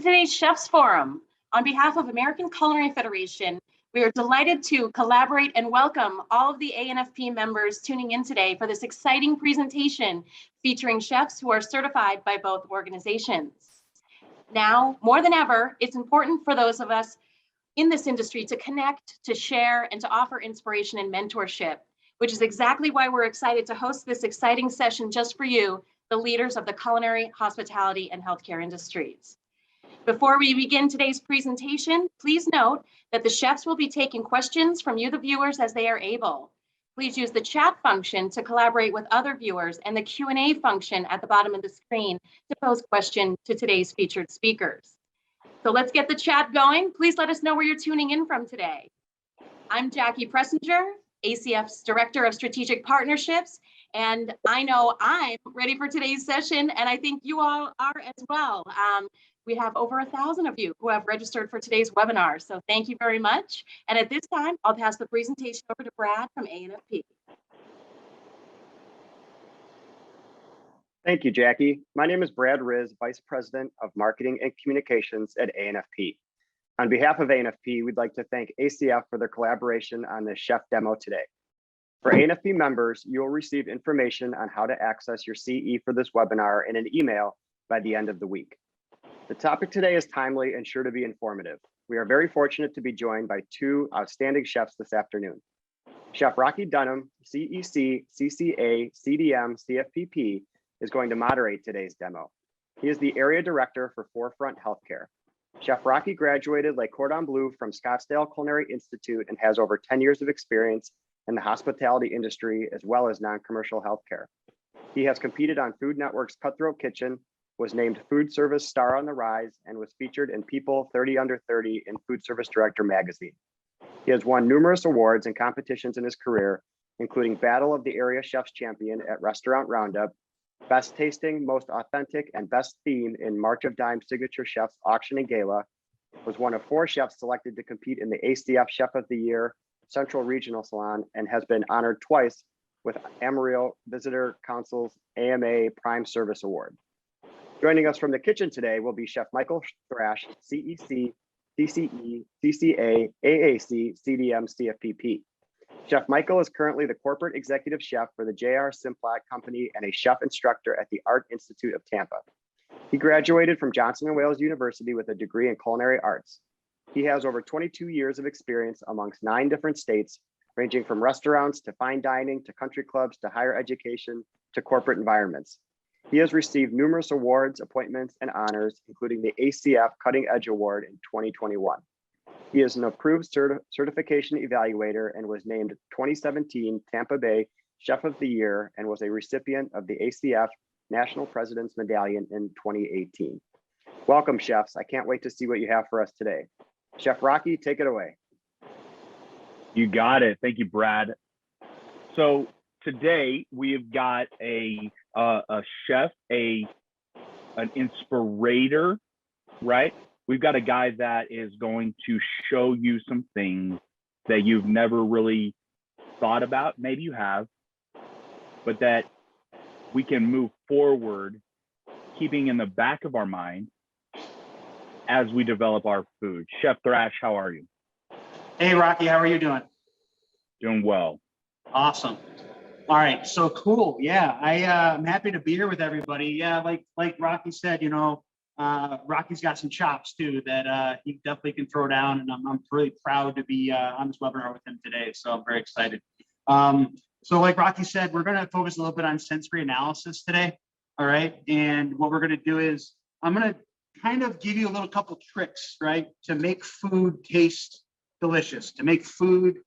to today's Chefs Forum. On behalf of American Culinary Federation, we are delighted to collaborate and welcome all of the ANFP members tuning in today for this exciting presentation featuring chefs who are certified by both organizations. Now, more than ever, it's important for those of us in this industry to connect, to share, and to offer inspiration and mentorship, which is exactly why we're excited to host this exciting session just for you, the leaders of the culinary, hospitality, and healthcare industries. Before we begin today's presentation, please note that the chefs will be taking questions from you, the viewers, as they are able. Please use the chat function to collaborate with other viewers and the Q&A function at the bottom of the screen to pose questions to today's featured speakers. So let's get the chat going. Please let us know where you're tuning in from today. I'm Jackie Pressinger, ACF's Director of Strategic Partnerships, and I know I'm ready for today's session, and I think you all are as well. We have over 1,000 of you who have registered for today's webinar, so thank you very much. And at this time, I'll pass the presentation over to Brad from ANFP. Thank you, Jackie. My name is Brad Riz, Vice President of Marketing and Communications at ANFP. On behalf of ANFP, we'd like to thank ACF for their collaboration on this chef demo today. For ANFP members, you will receive information on how to access your CE for this webinar in an email by the end of the week. The topic today is timely and sure to be informative. We are very fortunate to be joined by two outstanding chefs this afternoon. Chef Rocky Dunnam, CEC, CCA, CDM, CFPP, is going to moderate today's demo. He is the Area Director for Forefront Healthcare. Chef Rocky graduated like Cordon Bleu from Scottsdale Culinary Institute and has over 10 years of experience in the hospitality industry as well as non-commercial healthcare. He has competed on Food Network's Cutthroat Kitchen, was named Food Service Star on the Rise, and was featured in People 30 Under 30 in Food Service Director magazine. He has won numerous awards and competitions in his career, including Battle of the Area Chefs Champion at Restaurant Roundup, Best Tasting, Most Authentic, and Best Theme in March of Dimes Signature Chefs Auction and Gala, was one of 4 chefs selected to compete in the ACF Chef of the Year Central Regional Salon, and has been honored twice with Amarillo Visitor Council's AMA Prime Service Award. Joining us from the kitchen today will be Chef Michael Thrash, CEC, CCE, CCA, AAC, CDM, CFPP. Chef Michael is currently the corporate executive chef for the J.R. Simplot Company and a chef instructor at the Art Institute of Tampa. He graduated from Johnson & Wales University with a degree in culinary arts. He has over 22 years of experience amongst 9 different states, ranging from restaurants to fine dining to country clubs to higher education to corporate environments. He has received numerous awards, appointments, and honors, including the ACF Cutting Edge Award in 2021. He is an approved certification evaluator and was named 2017 Tampa Bay Chef of the Year and was a recipient of the ACF National President's Medallion in 2018. Welcome, chefs. I can't wait to see what you have for us today. Chef Rocky, take it away. You got it. Thank you, Brad. So today we have got a chef, an inspirator, right? We've got a guy that is going to show you some things that you've never really thought about. Maybe you have, but that we can move forward, keeping in the back of our mind as we develop our food. Chef Thrash, how are you? Hey, Rocky, how are you doing? Doing well. Awesome. All right, so cool. Yeah, I'm happy to be here with everybody. Yeah, like Rocky said, you know, Rocky's got some chops too that he definitely can throw down, and I'm really proud to be on this webinar with him today. So I'm very excited. So like Rocky said, we're going to focus a little bit on sensory analysis today. All right, and what we're going to do is I'm going to kind of give you a little couple tricks, right, to make food taste delicious, to make food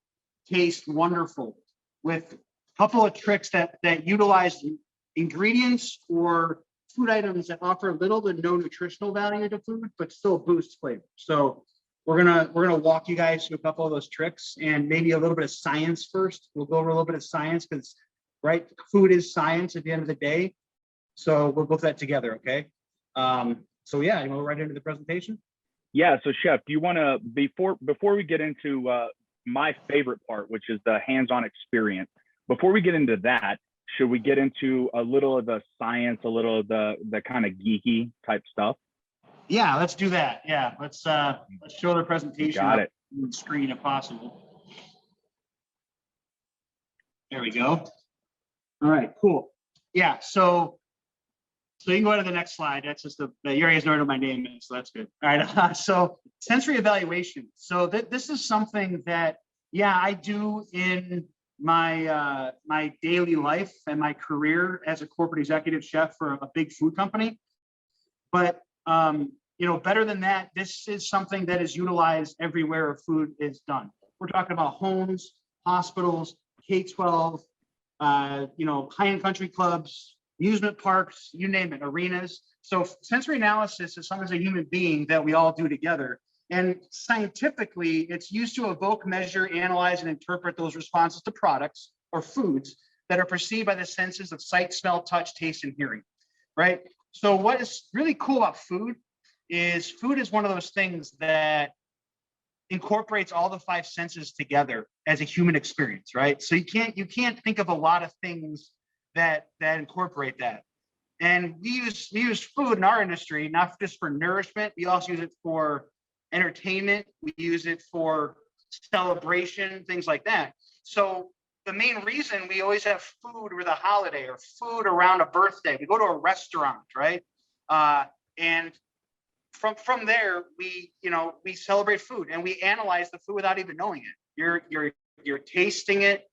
taste wonderful, with a couple of tricks that utilize ingredients or food items that offer little to no nutritional value to food, but still boost flavor. So we're gonna walk you guys through a couple of those tricks and maybe a little bit of science first. We'll go over a little bit of science because, right, food is science at the end of the day. So we'll go through that together, okay? So yeah, you want to go right into the presentation? Yeah. So Chef, do you want to before we get into my favorite part, which is the hands-on experience? Before we get into that, should we get into a little of the science, a little of the kind of geeky type stuff? Yeah, let's do that. Yeah, let's show the presentation Got up it. on the screen if possible. There we go. All right, cool. Yeah, so you can go to the next slide. That's just you already know what my name is, so that's good. All right, so sensory evaluation. So this is something that, yeah, I do in my my daily life and my career as a corporate executive chef for a big food company. But you know, better than that, this is something that is utilized everywhere food is done. We're talking about homes, hospitals, K-12, you know, high-end country clubs, amusement parks, you name it, arenas. So sensory analysis is something as a human being that we all do together. And scientifically, it's used to evoke, measure, analyze, and interpret those responses to products or foods that are perceived by the senses of sight, smell, touch, taste, and hearing, right? So what is really cool about food is one of those things that incorporates all the five senses together as a human experience, right? So you can't think of a lot of things that incorporate that. And we use food in our industry, not just for nourishment. We also use it for entertainment. We use it for celebration, things like that. So the main reason we always have food with a holiday or food around a birthday, we go to a restaurant, right? And from there, we celebrate food and we analyze the food without even knowing it. You're tasting it,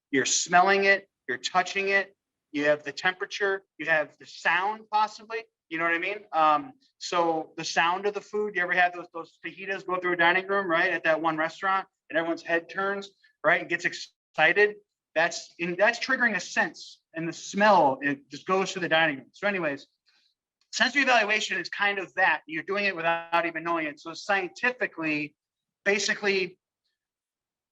you're smelling it, you're touching it. You have the temperature, you have the sound possibly, you know what I mean? So the sound of the food, you ever have those fajitas go through a dining room, right? At that one restaurant and everyone's head turns, right? And gets excited. That's triggering a sense, and the smell, it just goes to the dining room. So anyways, sensory evaluation is kind of that. You're doing it without even knowing it. So scientifically, basically,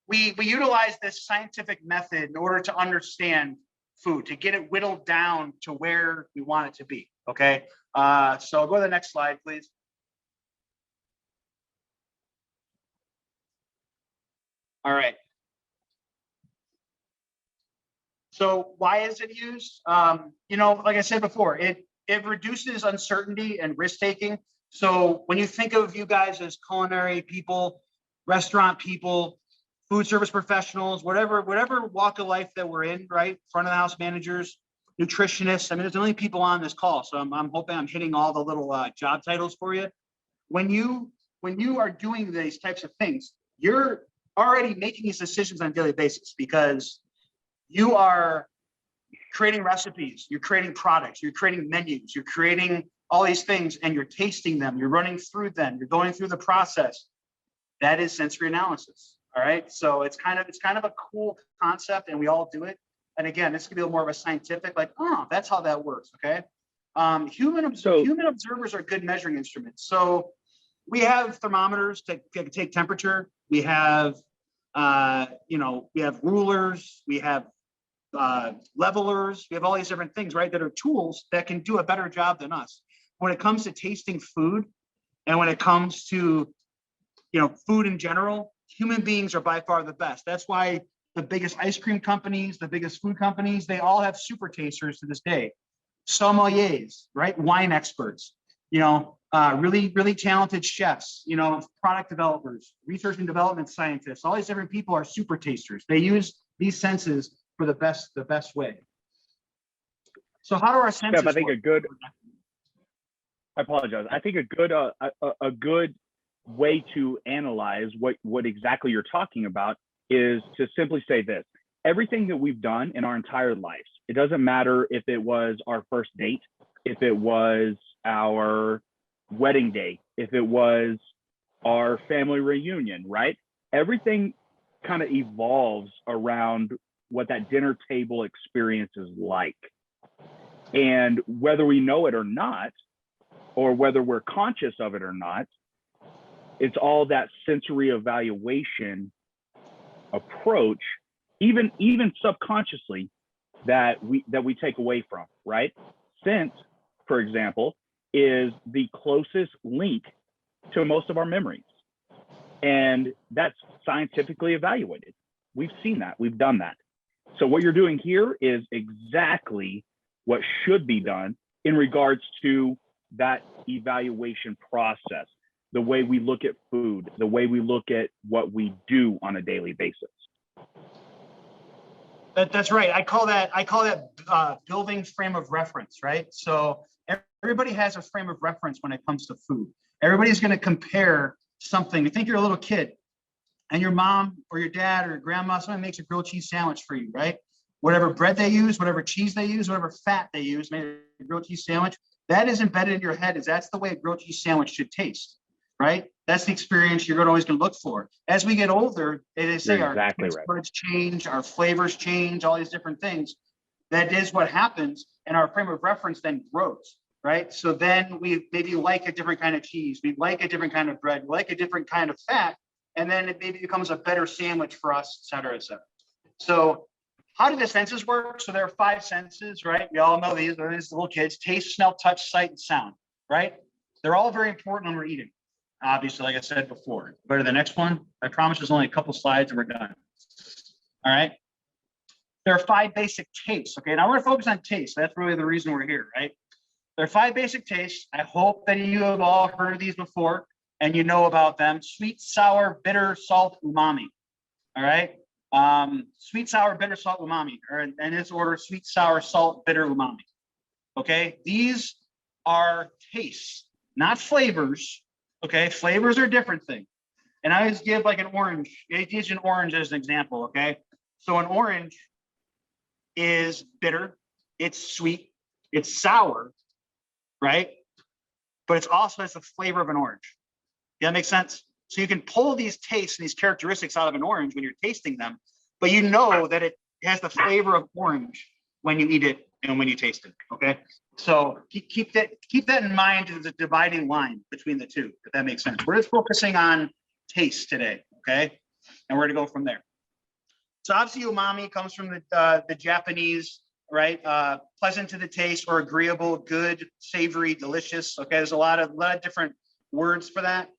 we utilize this scientific method in order to understand food, to get it whittled down to where we want it to be, okay? So I'll go to the next slide, please. All right. So why is it used? You know, like I said before, it reduces uncertainty and risk-taking. So when you think of you guys as culinary people, restaurant people, food service professionals, whatever walk of life that we're in, right? Front of the house managers, nutritionists. I mean, there's only people on this call. So I'm hoping I'm hitting all the little job titles for you. When you are doing these types of things, you're already making these decisions on a daily basis because you are creating recipes, you're creating products, you're creating menus, you're creating all these things and you're tasting them, you're running through them, you're going through the process. That is sensory analysis. All right. So it's kind of a cool concept and we all do it. And again, this could be more of a scientific, like, oh, that's how that works. Okay. Human observers are good measuring instruments. So we have thermometers to take temperature. We have, we have rulers, we have levelers, we have all these different things, right? That are tools that can do a better job than us. When it comes to tasting food and when it comes to, food in general, human beings are by far the best. That's why the biggest ice cream companies, the biggest food companies, they all have super tasters to this day. Sommeliers, right? Wine experts, really, really talented chefs, product developers, research and development scientists, all these different people are super tasters. They use these senses for the best way. So how do our senses Jeff, I think work? I apologize. I think a good way to analyze what exactly you're talking about is to simply say this: everything that we've done in our entire lives, it doesn't matter if it was our first date, if it was our wedding day, if it was our family reunion, right? Everything kind of evolves around what that dinner table experience is like. And whether we know it or not, or whether we're conscious of it or not, it's all that sensory evaluation approach, even subconsciously, that we take away from, right? Sense, for example, is the closest link to most of our memories. And that's scientifically evaluated. We've seen that, we've done that. So what you're doing here is exactly what should be done in regards to that evaluation process, the way we look at food, the way we look at what we do on a daily basis. That's right. I call that building frame of reference, right? So everybody has a frame of reference when it comes to food. Everybody's going to compare something. You think you're a little kid and your mom or your dad or your grandma, someone makes a grilled cheese sandwich for you, right? Whatever bread they use, whatever cheese they use, whatever fat they use, made a grilled cheese sandwich, that is embedded in your head, is that's the way a grilled cheese sandwich should taste, right? That's the experience you're always going to look for. As we get older, they say our taste buds change, our flavors change, all these different things. That is what happens, and our frame of reference then grows, right? So then we maybe like a different kind of cheese, we like a different kind of bread, we like a different kind of fat, and then it maybe becomes a better sandwich for us, et cetera, et cetera. So how do the senses work? So there are 5 senses, right? We all know these, they're these little kids: taste, smell, touch, sight, and sound, right? They're all very important when we're eating. Obviously, like I said before. Go to the next one. I promise there's only a couple slides and we're done. All right. There are 5 basic tastes. Okay, now we're going to focus on taste. That's really the reason we're here, right? There are 5 basic tastes. I hope that you have all heard of these before and you know about them: sweet, sour, bitter, salt, umami. All right. Sweet, sour, bitter, salt, umami, or in this order: sweet, sour, salt, bitter, umami. Okay, these are tastes, not flavors. Okay, flavors are a different thing. And I always give like an orange. I use an orange as an example. Okay, so an orange is bitter, it's sweet, it's sour, right? But it's also has the flavor of an orange. Does that make sense? So you can pull these tastes and these characteristics out of an orange when you're tasting them, but you know that it has the flavor of orange when you eat it and when you taste it. Okay, so keep that in mind as a dividing line between the two, if that makes sense. We're just focusing on taste today, okay? And we're gonna go from there. So obviously umami comes from the Japanese, right? Pleasant to the taste, or agreeable, good, savory, delicious. Okay, there's a lot of different words for that.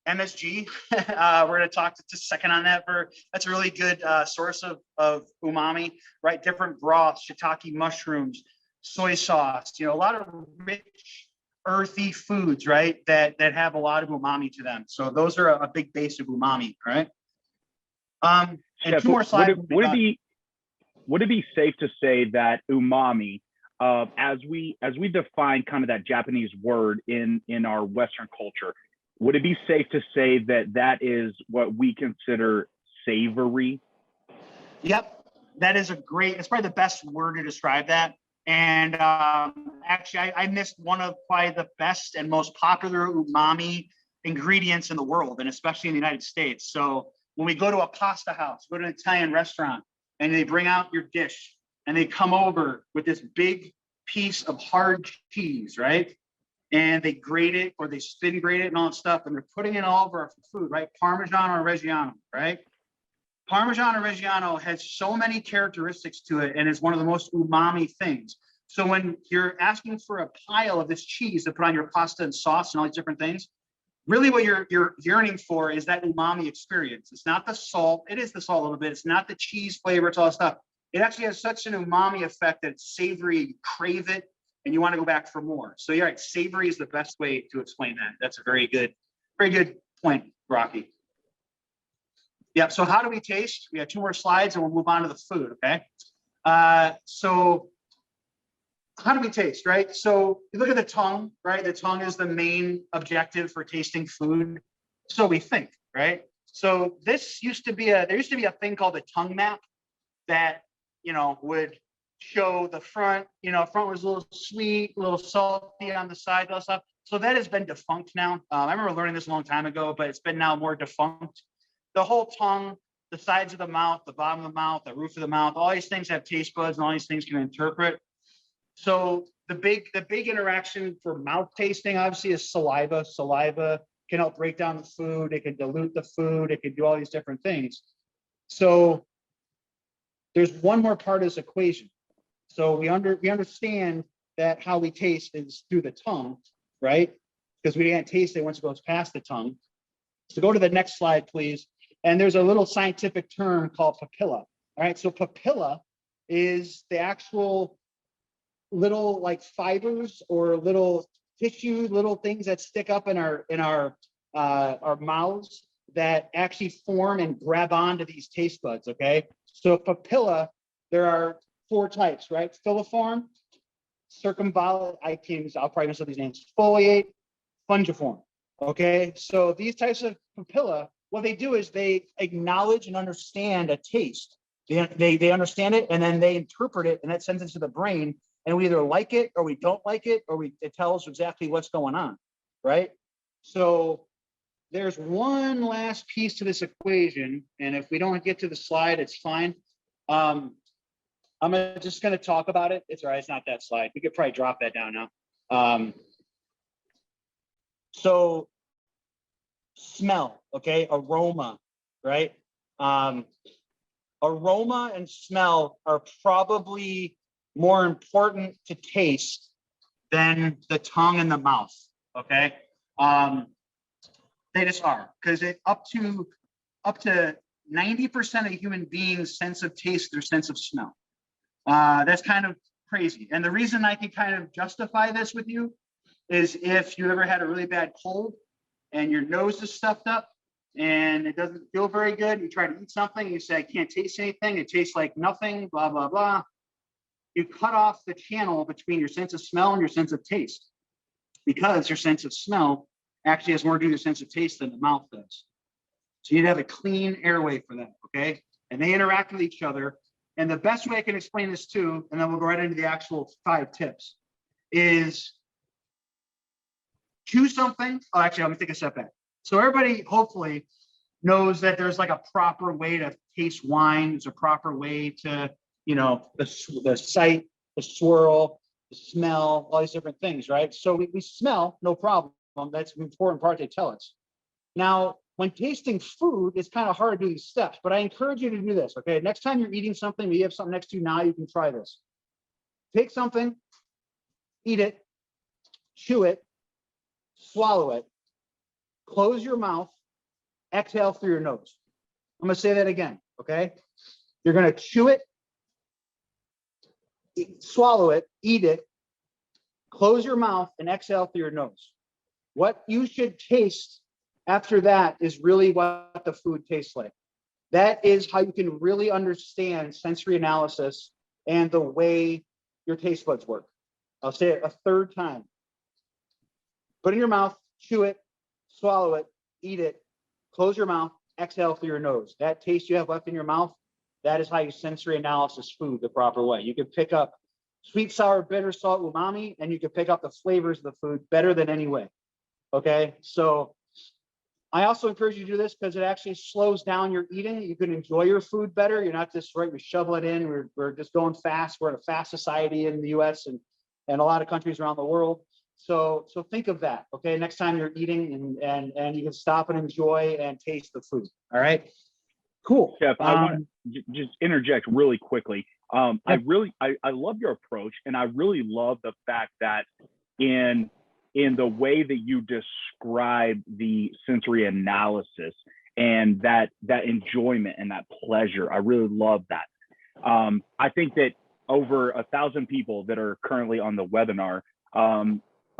MSG, we're going to talk just a second on that. That's a really good source of umami, right? Different broths, shiitake mushrooms, soy sauce, a lot of rich, earthy foods, right? That have a lot of umami to them. So those are a big base of umami, right? And Chef, 2 more slides. Would it be safe to say that umami, as we define kind of that Japanese word in our Western culture, would it be safe to say that that is what we consider savory? Yep, that is it's probably the best word to describe that. And actually, I missed one of probably the best and most popular umami ingredients in the world, and especially in the United States. So when we go to a pasta house, go to an Italian restaurant, and they bring out your dish, and they come over with this big piece of hard cheese, right? And they grate it, or they spin grate it and all that stuff, and they're putting it all over our food, right? Parmesan or Reggiano, right? Parmesan or Reggiano has so many characteristics to it, and it's one of the most umami things. So when you're asking for a pile of this cheese to put on your pasta and sauce and all these different things, really what you're yearning for is that umami experience. It's not the salt. It is the salt a little bit. It's not the cheese flavor. It's all that stuff. It actually has such an umami effect that it's savory. You crave it, and you want to go back for more. So you're right. Savory is the best way to explain that. That's a very good point, Rocky. Yeah. So how do we taste? We have 2 more slides, and we'll move on to the food. Okay. So how do we taste, right? So you look at the tongue, right? The tongue is the main objective for tasting food. So we think, right? So there used to be a thing called a tongue map that, would show the front, front was a little sweet, a little salty on the side, all that stuff. So that has been defunct now. I remember learning this a long time ago, but it's been now more defunct. The whole tongue, the sides of the mouth, the bottom of the mouth, the roof of the mouth, all these things have taste buds, and all these things can interpret. So the big interaction for mouth tasting obviously is saliva. Saliva can help break down the food. It can dilute the food. It can do all these different things. So there's one more part of this equation. So we understand that how we taste is through the tongue, right? Because we can't taste it once it goes past the tongue. So go to the next slide, please. And there's a little scientific term called papilla. All right, so papilla is the actual little like fibers or little tissue, little things that stick up in our mouths that actually form and grab onto these taste buds. Okay, so papilla, there are 4 types, right? Filiform, circumvallate, I'll probably mess up these names, foliate, fungiform. Okay, so these types of papilla, what they do is they acknowledge and understand a taste. They understand it, and then they interpret it, and that sends it to the brain, and we either like it or we don't like it, or it tells us exactly what's going on, right? So there's one last piece to this equation, and if we don't get to the slide, it's fine. I'm just going to talk about it. It's all right. It's not that slide. We could probably drop that down now. So smell, okay, aroma, right? Aroma and smell are probably more important to taste than the tongue and the mouth, okay? They just are, because up to 90% of human beings' sense of taste, their sense of smell. That's kind of crazy. And the reason I can kind of justify this with you is if you ever had a really bad cold and your nose is stuffed up and it doesn't feel very good, you try to eat something and you say, I can't taste anything, it tastes like nothing, blah, blah, blah. You cut off the channel between your sense of smell and your sense of taste, because your sense of smell actually has more to do with your sense of taste than the mouth does. So you'd have a clean airway for that, okay? And they interact with each other. And the best way I can explain this too, and then we'll go right into the actual 5 tips, is choose something. Oh, actually, let me take a step back. So everybody hopefully knows that there's like a proper way to taste wine. There's a proper way to, you know, the sight, the swirl, the smell, all these different things, right? So we smell, no problem. That's an important part they tell us. Now, when tasting food, it's kind of hard to do these steps, but I encourage you to do this, okay? Next time you're eating something, you have something next to you now, you can try this. Take something, eat it, chew it, swallow it, close your mouth, exhale through your nose. I'm gonna say that again, okay? You're gonna chew it, swallow it, eat it, close your mouth, and exhale through your nose. What you should taste after that is really what the food tastes like. That is how you can really understand sensory analysis and the way your taste buds work. I'll say it a 3rd time. Put it in your mouth, chew it, swallow it, eat it, close your mouth, exhale through your nose. That taste you have left in your mouth, that is how you sensory analysis food the proper way. You can pick up sweet, sour, bitter, salt, umami, and you can pick up the flavors of the food better than any way. Okay, so I also encourage you to do this because it actually slows down your eating. You can enjoy your food better. You're not just right, we shovel it in. We're just going fast. We're in a fast society in the US and a lot of countries around the world. So think of that. Okay, next time you're eating and you can stop and enjoy and taste the food. All right, cool. Chef, I want to just interject really quickly. I love your approach, and I really love the fact that in the way that you describe the sensory analysis and that enjoyment and that pleasure. I really love that. I think that over 1,000 people that are currently on the webinar,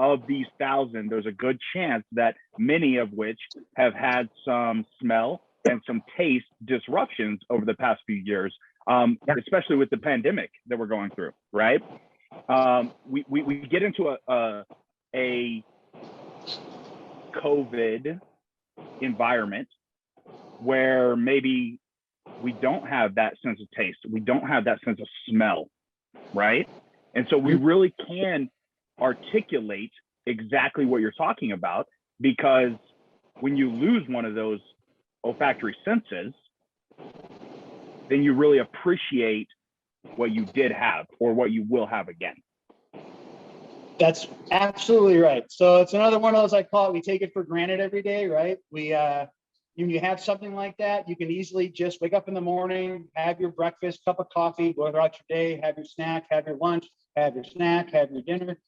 of these 1,000, there's a good chance that many of which have had some smell and some taste disruptions over the past few years, especially with the pandemic that we're going through, right? We get into a COVID environment where maybe we don't have that sense of taste, we don't have that sense of smell, right? And so we really can articulate exactly what you're talking about, because when you lose one of those olfactory senses, then you really appreciate what you did have or what you will have again. That's absolutely right. So it's another one of those, I call it, we take it for granted every day, right? When you have something like that, you can easily just wake up in the morning, have your breakfast, cup of coffee, go throughout your day, have your snack, have your lunch, have your snack, have your dinner,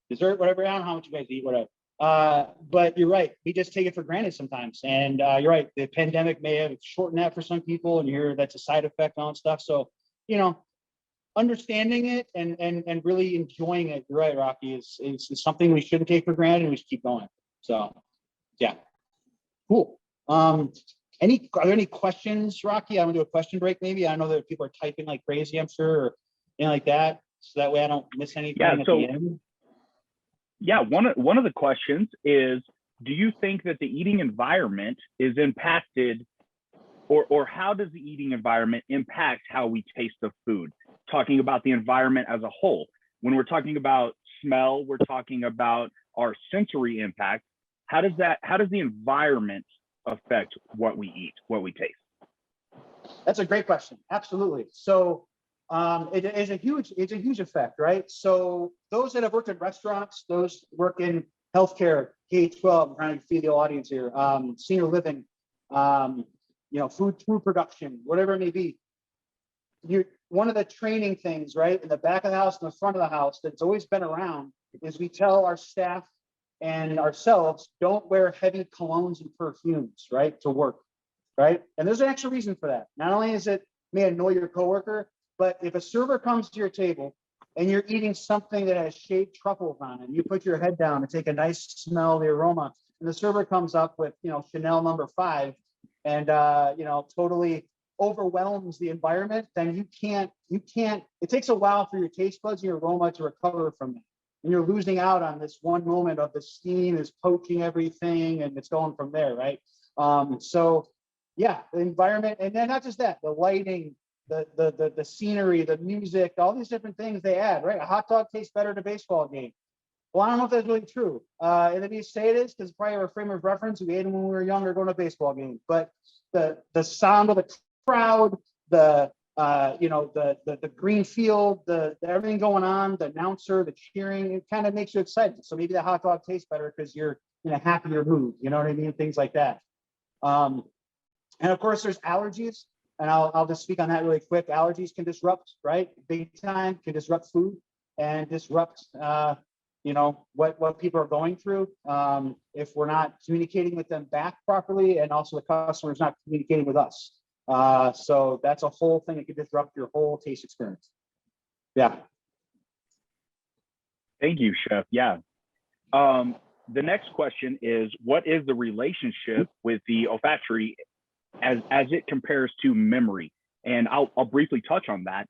dessert, whatever, I don't know how much you guys eat, whatever. But you're right, we just take it for granted sometimes. And you're right, the pandemic may have shortened that for some people, and you hear that's a side effect on stuff. So, you know, understanding it and really enjoying it, you're right, Rocky, is something we shouldn't take for granted, and we should keep going. So, yeah, cool. Are there any questions, Rocky? I'm gonna do a question break maybe. I know that people are typing like crazy, I'm sure, or anything like that, so that way I don't miss anything at the end. Yeah, one of the questions is, do you think that the eating environment is impacted, or how does the eating environment impact how we taste the food? Talking about the environment as a whole. When we're talking about smell, we're talking about our sensory impact. How does the environment affect what we eat, what we taste? That's a great question. Absolutely. So it is a huge effect, right? So those that have worked in restaurants, those work in healthcare, K-12, I'm trying to feed the audience here, senior living, food production, whatever it may be. One of the training things, right, in the back of the house and the front of the house that's always been around is we tell our staff and ourselves, don't wear heavy colognes and perfumes, right, to work, right? And there's an extra reason for that. Not only is it may annoy your coworker, but if a server comes to your table and you're eating something that has shaved truffles on it, you put your head down and take a nice smell, the aroma, and the server comes up with, Chanel No. 5 and, totally overwhelms the environment, then you can't, it takes a while for your taste buds and your aroma to recover from that. And you're losing out on this one moment of the steam is poaching everything and it's going from there, right? So yeah, the environment, and then not just that, the lighting, the scenery, the music, all these different things they add, right? A hot dog tastes better at a baseball game. Well, I don't know if that's really true. And if you say it is, because probably our frame of reference, we ate them when we were younger going to a baseball game. But the sound of the crowd, the green field, the everything going on, the announcer, the cheering, it kind of makes you excited. So maybe the hot dog tastes better because you're in a happier mood. You know what I mean? Things like that. And of course, there's allergies, and I'll just speak on that really quick. Allergies can disrupt, right? Big time, can disrupt food and disrupt, what people are going through if we're not communicating with them back properly, and also the customer's not communicating with us. So that's a whole thing that could disrupt your whole taste experience. Yeah. Thank you, Chef. Yeah. The next question is, what is the relationship with the olfactory as it compares to memory? And I'll briefly touch on that.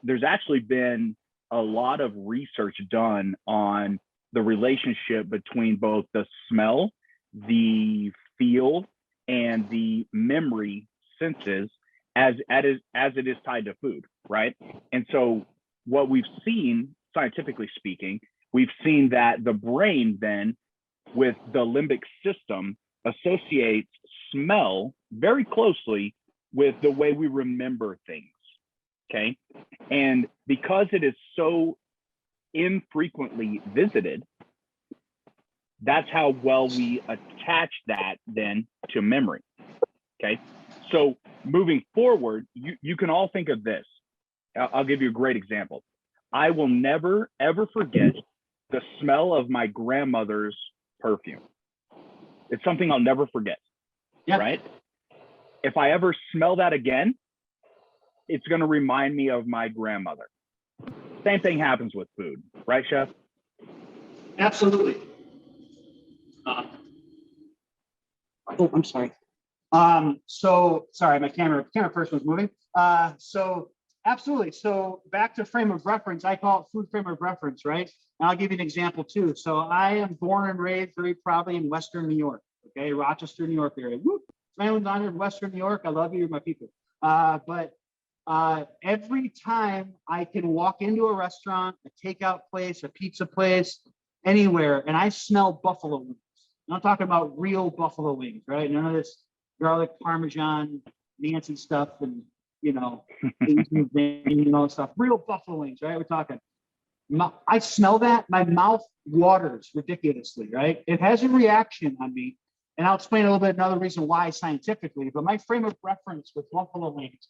There's actually been a lot of research done on the relationship between both the smell, the feel, and the memory senses as it is tied to food, right? And so what we've seen, scientifically speaking, we've seen that the brain then, with the limbic system, associates smell very closely with the way we remember things, okay? And because it is so infrequently visited, that's how well we attach that then to memory, okay? So moving forward, you can all think of this. I'll give you a great example. I will never, ever forget the smell of my grandmother's perfume. It's something I'll never forget, right? If I ever smell that again, it's going to remind me of my grandmother. Same thing happens with food, right, Chef? Absolutely. Oh, I'm sorry. So sorry, my camera person was moving. So absolutely. So back to frame of reference, I call it food frame of reference, right? And I'll give you an example too. So I am born and raised very proudly in Western New York, okay, Rochester, New York area. Woo! Anyone's on in Western New York, I love you, you're my people. But every time I can walk into a restaurant, a takeout place, a pizza place, anywhere, and I smell buffalo wings. I'm talking about real buffalo wings, right? None of this garlic Parmesan, Nancy stuff, and stuff. Real buffalo wings, right? We're talking. I smell that, my mouth waters ridiculously, right? It has a reaction on me, and I'll explain a little bit another reason why scientifically. But my frame of reference with buffalo wings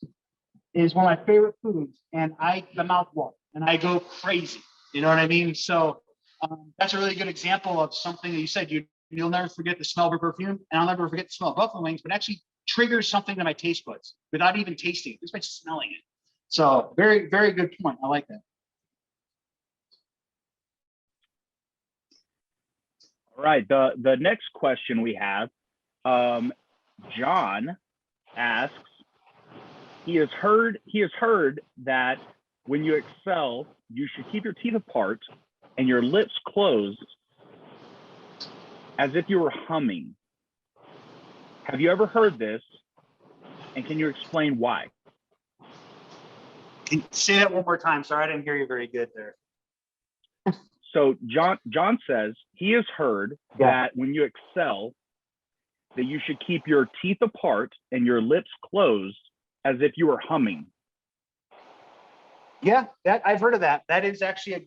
is one of my favorite foods, and the mouth water, and I go crazy. You know what I mean? So that's a really good example of something that you said you'll never forget the smell of a perfume, and I'll never forget the smell of buffalo wings, but actually triggers something to my taste buds without even tasting it, just by smelling it. So very, very good point. I like that. All right. The next question we have, John asks, he has heard that when you excel, you should keep your teeth apart and your lips closed as if you were humming. Have you ever heard this? And can you explain why? Can you say that one more time? Sorry, I didn't hear you very good there. So John says he has heard that when you excel, that you should keep your teeth apart and your lips closed as if you were humming. Yeah, that I've heard of that. That is actually a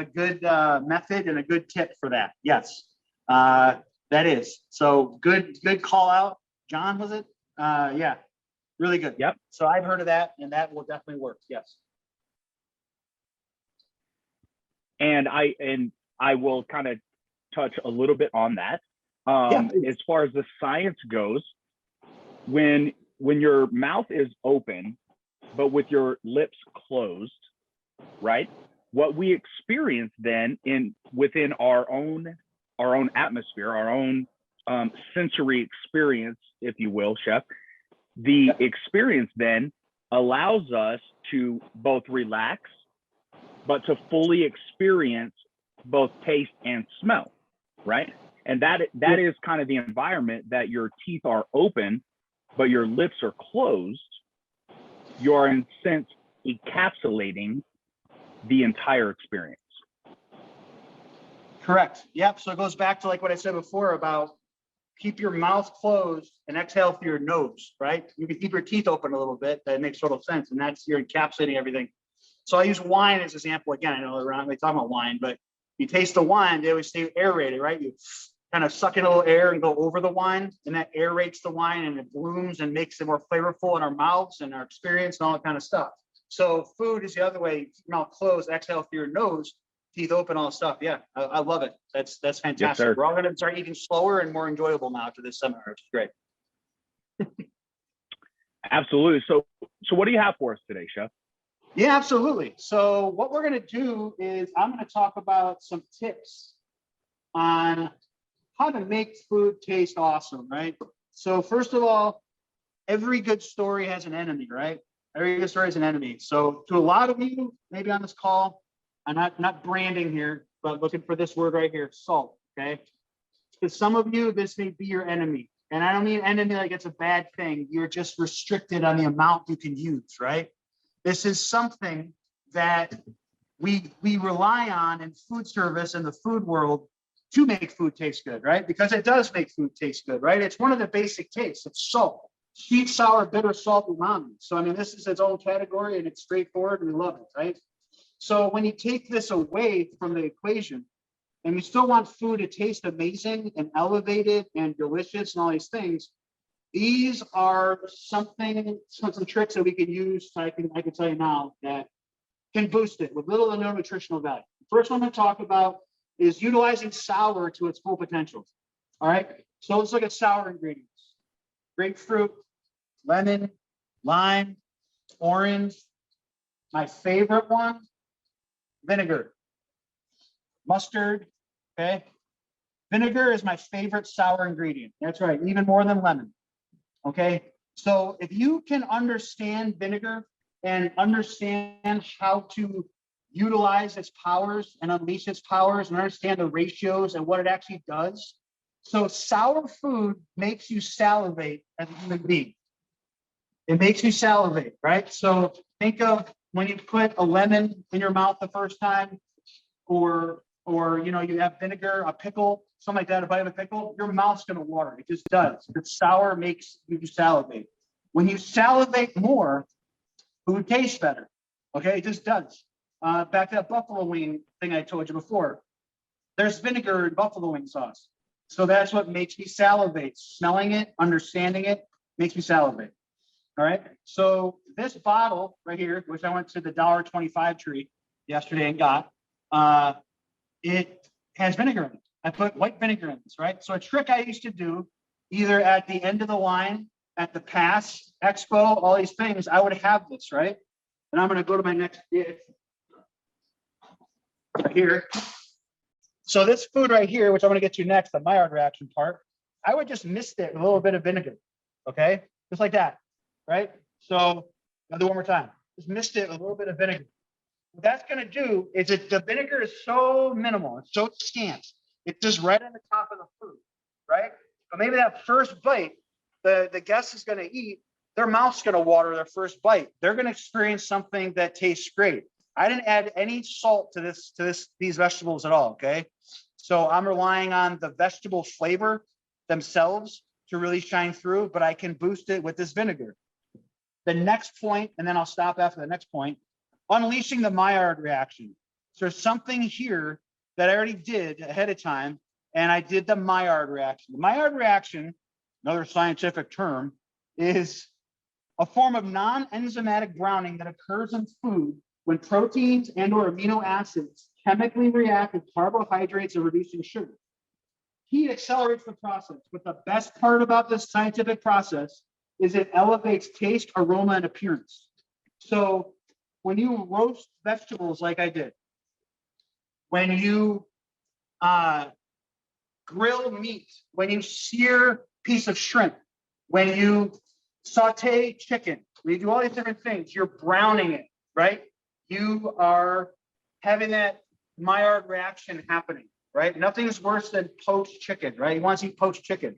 good method and a good tip for that. Yes, that is. So good call out, John. Was it? Yeah, really good. Yep. So I've heard of that, and that will definitely work. Yes. And I will kind of touch a little bit on that. As far as the science goes, when your mouth is open, but with your lips closed, right? What we experience then within our own atmosphere, our own sensory experience, if you will, Chef, the experience then allows us to both relax, but to fully experience both taste and smell, right? And that is kind of the environment that your teeth are open, but your lips are closed. You are in a sense encapsulating the entire experience. Correct. Yep. So it goes back to like what I said before about keep your mouth closed and exhale through your nose, right? You can keep your teeth open a little bit. That makes total sense. And that's you're encapsulating everything. So I use wine as an example. Again, I know they talk about wine, but you taste the wine, they always say aerated, right? You kind of suck in a little air and go over the wine, and that aerates the wine and it blooms and makes it more flavorful in our mouths and our experience and all that kind of stuff. So food is the other way, mouth closed, exhale through your nose, teeth open, all stuff. Yeah, I love it. That's fantastic. Yes, we're all going to start eating slower and more enjoyable now after this seminar. It's great. Absolutely. So what do you have for us today, Chef? Yeah, absolutely. So what we're going to do is I'm going to talk about some tips on how to make food taste awesome, right? So first of all, every good story has an enemy, right? Every good story has an enemy. So to a lot of you, maybe on this call, I'm not branding here, but looking for this word right here, salt, okay? To some of you, this may be your enemy. And I don't mean enemy like it's a bad thing. You're just restricted on the amount you can use, right? This is something that we rely on in food service and the food world to make food taste good, right? Because it does make food taste good, right? It's one of the basic tastes. It's salt, sweet, sour, bitter, salt, umami. So, I mean, this is its own category and it's straightforward and we love it, right? So when you take this away from the equation and you still want food to taste amazing and elevated and delicious and all these things, these are some tricks that we can use. I can tell you now that can boost it with little or no nutritional value. The first one I'm going to talk about is utilizing sour to its full potential. All right, so let's look at sour ingredients: grapefruit, lemon, lime, orange. My favorite one, vinegar, mustard. Okay, vinegar is my favorite sour ingredient. That's right, even more than lemon. Okay, so if you can understand vinegar and understand how to utilize its powers and unleash its powers and understand the ratios and what it actually does. So sour food makes you salivate as a human being. It makes you salivate, right? So think of when you put a lemon in your mouth the first time, or you know, you have vinegar, a pickle, something like that, a bite of a pickle, your mouth's gonna water. It just does. The sour makes you salivate. When you salivate more, food tastes better. Okay, it just does. Back to that buffalo wing thing I told you before. There's vinegar in buffalo wing sauce. So that's what makes me salivate. Smelling it, understanding it, makes me salivate. All right. So this bottle right here, which I went to the $1.25 tree yesterday and got, it has vinegar in it. I put white vinegar in this, right? So a trick I used to do, either at the end of the line, at the pass, expo, all these things, I would have this, right? And I'm going to go to my next dish right here. So this food right here, which I'm going to get to next, the Maillard reaction part, I would just mist it with a little bit of vinegar. Okay, just like that, right? So I'll do one more time. Just mist it with a little bit of vinegar. What that's going to do is the vinegar is so minimal, it's so scant. It's just right on the top of the food, right? But maybe that first bite, the guest is going to eat, their mouth's going to water their first bite. They're going to experience something that tastes great. I didn't add any salt to these vegetables at all, okay? So I'm relying on the vegetable flavor themselves to really shine through, but I can boost it with this vinegar. The next point, and then I'll stop after the next point, unleashing the Maillard reaction. So there's something here that I already did ahead of time, and I did the Maillard reaction. The Maillard reaction, another scientific term, is a form of non-enzymatic browning that occurs in food when proteins and or amino acids chemically react with carbohydrates and reducing sugar. Heat accelerates the process, but the best part about this scientific process is it elevates taste, aroma, and appearance. So when you roast vegetables like I did, when you grill meat, when you sear a piece of shrimp, when you saute chicken, when you do all these different things, you're browning it, right? You are having that Maillard reaction happening, right? Nothing's worse than poached chicken, right? You want to eat poached chicken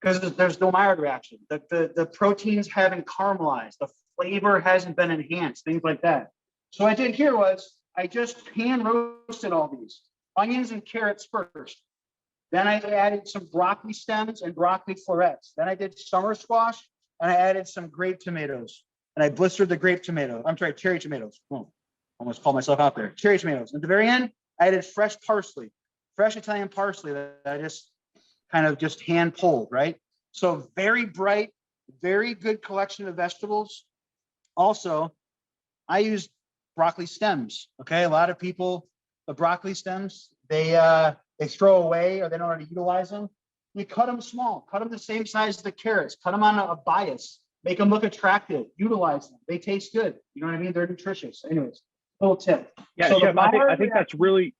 because there's no Maillard reaction. The proteins haven't caramelized, the flavor hasn't been enhanced, things like that. So what I did here was I just hand roasted all these onions and carrots first. Then I added some broccoli stems and broccoli florets. Then I did summer squash and I added some grape tomatoes. And I blistered the cherry tomatoes. Oh, almost called myself out there. Cherry tomatoes. At the very end, I added fresh parsley, fresh Italian parsley that I just kind of just hand pulled, right? So very bright, very good collection of vegetables. Also, I used broccoli stems. Okay, a lot of people, the broccoli stems, they throw away or they don't know how to utilize them. You cut them small, cut them the same size as the carrots, cut them on a bias. Make them look attractive. Utilize them. They taste good. You know what I mean? They're nutritious. Anyways, little tip. Yeah, so Chef, I think that's really.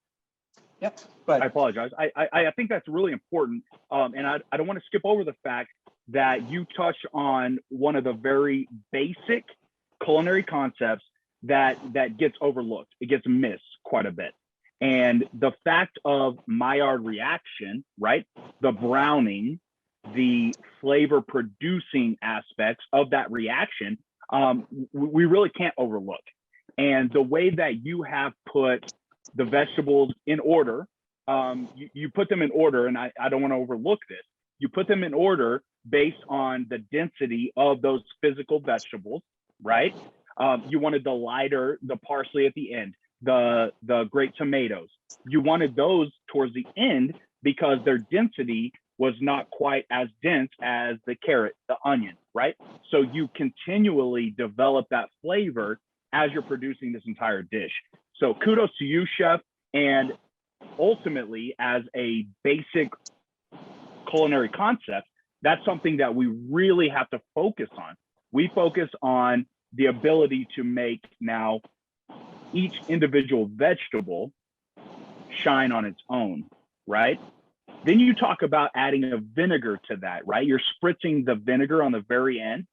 Yep. But I apologize. I think that's really important. And I don't want to skip over the fact that you touch on one of the very basic culinary concepts that gets overlooked. It gets missed quite a bit. And the fact of Maillard reaction, right? The browning, the flavor producing aspects of that reaction, we really can't overlook. And the way that you have put the vegetables in order, you put them in order, and I don't want to overlook this. You put them in order based on the density of those physical vegetables, right? You wanted the parsley at the end, the grape tomatoes. You wanted those towards the end because their density was not quite as dense as the carrot, the onion, right? So you continually develop that flavor as you're producing this entire dish. So kudos to you, Chef. And ultimately, as a basic culinary concept, that's something that we really have to focus on. We focus on the ability to make now each individual vegetable shine on its own, right? Then you talk about adding a vinegar to that, right? You're spritzing the vinegar on the very end.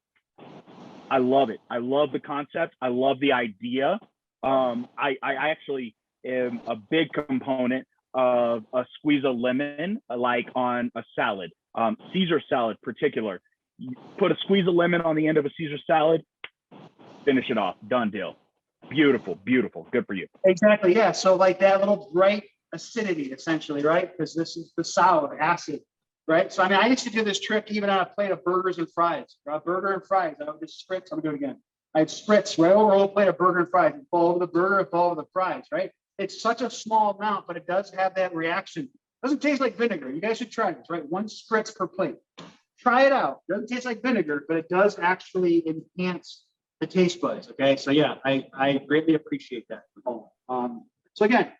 I love it. I love the concept. I love the idea. I actually am a big component of a squeeze of lemon, like on a salad, Caesar salad particular. You put a squeeze of lemon on the end of a Caesar salad, finish it off, done deal. Beautiful, beautiful, good for you. exactly, yeah. So like that little bright acidity, essentially, right? Because this is the sour acid, right? So I mean, I used to do this trick even on a plate of burgers and fries. A burger and fries, I would just spritz. I'm gonna do it again. I'd spritz right over a whole plate of burger and fries, and fall over the burger, and fall over the fries, right? It's such a small amount, but it does have that reaction. It doesn't taste like vinegar. You guys should try this, right? 1 spritz per plate. Try it out. It doesn't taste like vinegar, but it does actually enhance the taste buds. Okay, so yeah, I greatly appreciate that. So again,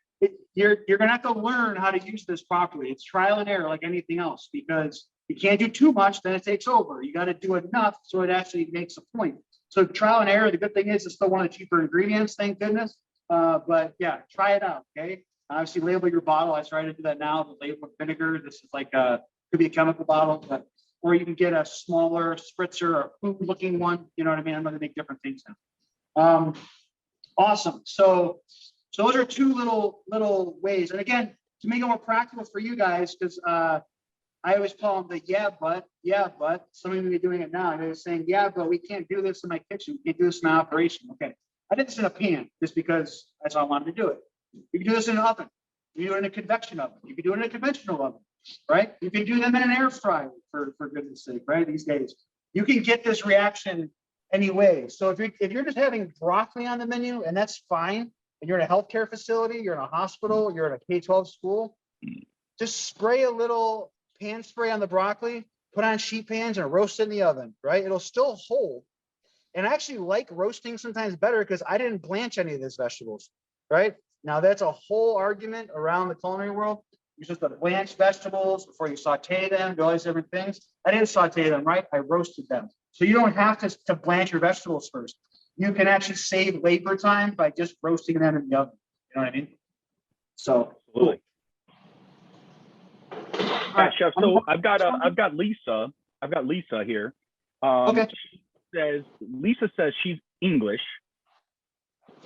you're gonna have to learn how to use this properly. It's trial and error like anything else, because you can't do too much, then it takes over. You got to do enough so it actually makes a point. So trial and error. The good thing is it's still one of the cheaper ingredients, thank goodness. But yeah, try it out. Okay. Obviously, label your bottle. I try to do that now. The label with vinegar. This is like could be a chemical bottle, but or you can get a smaller spritzer or food-looking one. You know what I mean? I'm going to make different things now. Awesome. So those are two little ways. And again, to make it more practical for you guys, because I always call them the yeah, but some of you are doing it now. They're saying, yeah, but we can't do this in my kitchen. We can't do this in my operation. Okay. I did this in a pan just because that's how I wanted to do it. You can do this in an oven. You can do it in a convection oven. You can do it in a conventional oven, right? You can do them in an air fryer for goodness sake, right? These days, you can get this reaction anyway. So if you're just having broccoli on the menu, and that's fine, and you're in a healthcare facility, you're in a hospital, you're in a K-12 school, just spray a little pan spray on the broccoli, put on sheet pans and roast it in the oven, right? It'll still hold. And I actually like roasting sometimes better because I didn't blanch any of these vegetables, right? Now that's a whole argument around the culinary world. You're supposed to blanch vegetables before you saute them, do all these different things. I didn't saute them, right? I roasted them. So you don't have to blanch your vegetables first. You can actually save labor time by just roasting them in the oven. You know what I mean? So Absolutely. Yeah, Chef. So I've got Lisa here. Okay. Lisa says she's English,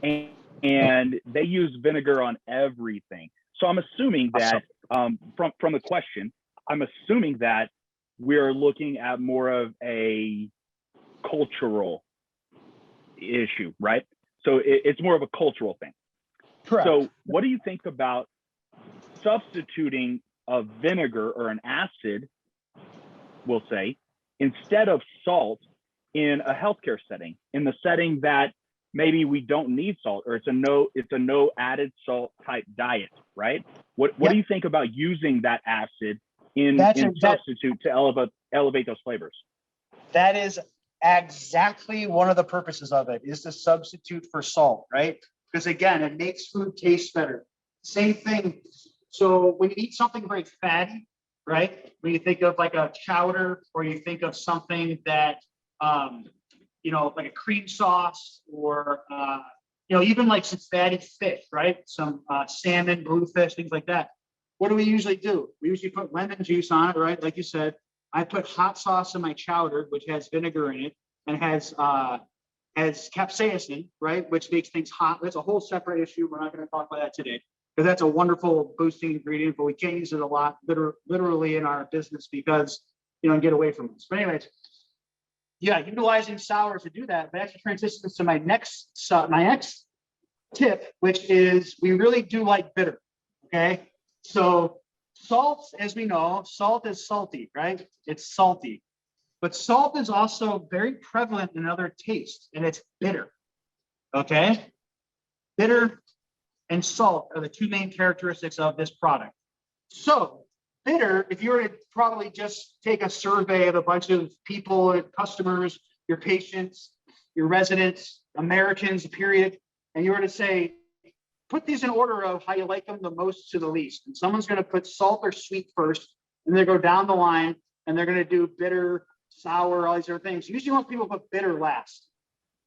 and they use vinegar on everything. So I'm assuming that from the question, I'm assuming that we're looking at more of a cultural issue, right? So it's more of a cultural thing. Correct. So what do you think about substituting a vinegar or an acid, we'll say, instead of salt in a healthcare setting, in the setting that maybe we don't need salt, or it's a no added salt type diet, right? What do you think about using that acid in substitute to elevate those flavors? That is exactly one of the purposes of it, is to substitute for salt, right? Because again, it makes food taste better. Same thing. So when you eat something very fatty, right? When you think of like a chowder, or you think of something that, like a cream sauce, or, even like some fatty fish, right? Some salmon, bluefish, things like that. What do we usually do? We usually put lemon juice on it, right? Like you said, I put hot sauce in my chowder, which has vinegar in it and has capsaicin, right? Which makes things hot. That's a whole separate issue. We're not going to talk about that today, because that's a wonderful boosting ingredient, but we can't use it a lot, literally in our business, because, get away from us. But anyways, yeah, utilizing sours to do that. But actually transitions to my next tip, which is we really do like bitter. Okay, so salt, as we know, salt is salty, right? It's salty, but salt is also very prevalent in other tastes, and it's bitter. Okay, bitter and salt are the two main characteristics of this product. So bitter, if you were to probably just take a survey of a bunch of people, customers, your patients, your residents, Americans, period, and you were to say, put these in order of how you like them the most to the least. And someone's going to put salt or sweet first, and they go down the line, and they're going to do bitter, sour, all these other things. Usually most people put bitter last,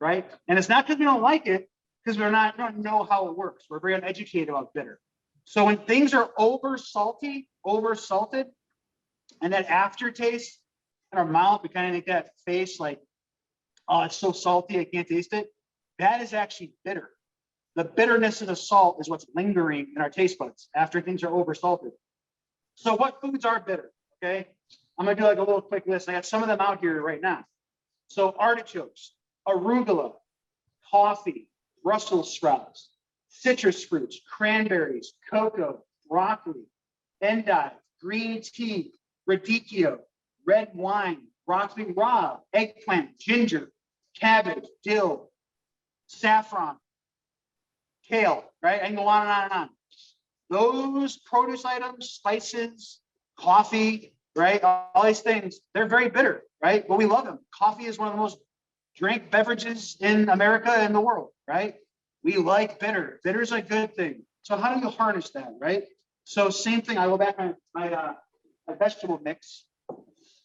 right? And it's not because we don't like it, because we don't know how it works. We're very uneducated about bitter. So when things are oversalted, and that aftertaste in our mouth, we kind of make that face like, oh, it's so salty, I can't taste it. That is actually bitter. The bitterness of the salt is what's lingering in our taste buds after things are oversalted. So what foods are bitter? Okay, I'm gonna do like a little quick list. I got some of them out here right now. So artichokes, arugula, coffee, Brussels sprouts, citrus fruits, cranberries, cocoa, broccoli, endive, green tea, radicchio, red wine, broccoli raw, eggplant, ginger, cabbage, dill, saffron, kale, right? I can go on and on and on. Those produce items, spices, coffee, right? All these things, they're very bitter, right? But we love them. Coffee is one of the most drank beverages in America and the world, right? We like bitter. Bitter is a good thing. So how do you harness that, right? So same thing. I go back on my vegetable mix.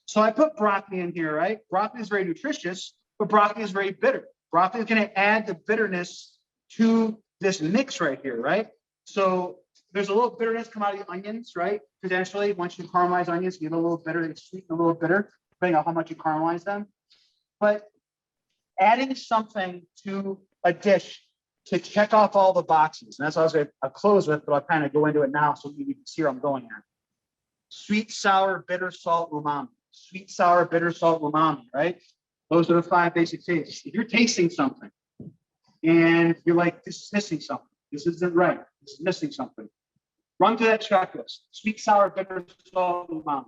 So I put broccoli in here, right? Broccoli is very nutritious, but broccoli is very bitter. Broccoli is going to add the bitterness to this mix right here, right? So there's a little bitterness come out of the onions, right? Potentially, once you caramelize onions, you get a little bitter, they sweeten a little bitter, depending on how much you caramelize them. But adding something to a dish to check off all the boxes, and that's what I was going to close with, but I'll kind of go into it now so you can see where I'm going at. Sweet, sour, bitter, salt, umami. Sweet, sour, bitter, salt, umami, right? Those are the 5 basic tastes. If you're tasting something and you're like, this is missing something, this isn't right, this is missing something, run through that checklist. Sweet, sour, bitter, salt, umami.